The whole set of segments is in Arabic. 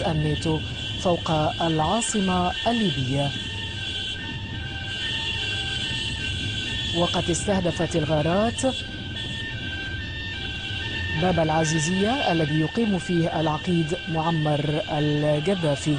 الناتو فوق العاصمة الليبية. وقد استهدفت الغارات باب العزيزية الذي يقيم فيه العقيد معمر القذافي.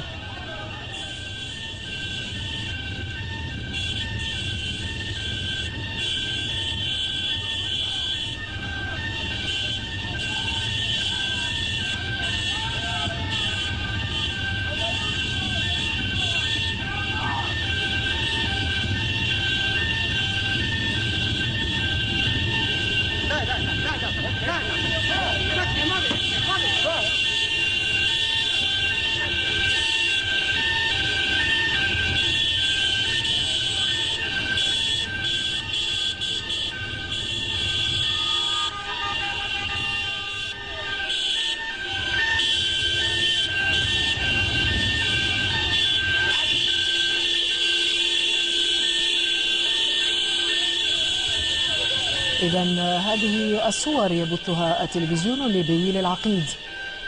إذن هذه الصور يبثها التلفزيون الليبي للعقيد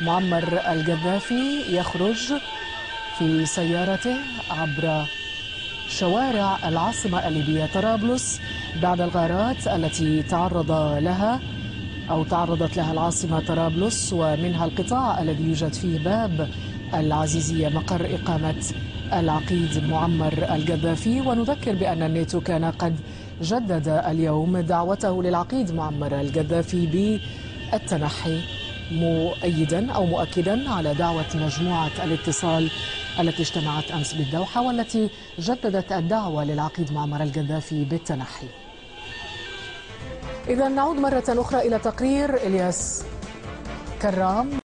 معمر القذافي يخرج في سيارته عبر شوارع العاصمة الليبية طرابلس بعد الغارات التي تعرضت لها العاصمة طرابلس، ومنها القطاع الذي يوجد فيه باب العزيزية مقر إقامة العقيد معمر القذافي. ونذكر بأن الناتو كان قد جدد اليوم دعوته للعقيد معمر القذافي بالتنحي، مؤكدا على دعوة مجموعة الاتصال التي اجتمعت أمس بالدوحة والتي جددت الدعوة للعقيد معمر القذافي بالتنحي. إذا نعود مرة أخرى إلى تقرير إلياس كرام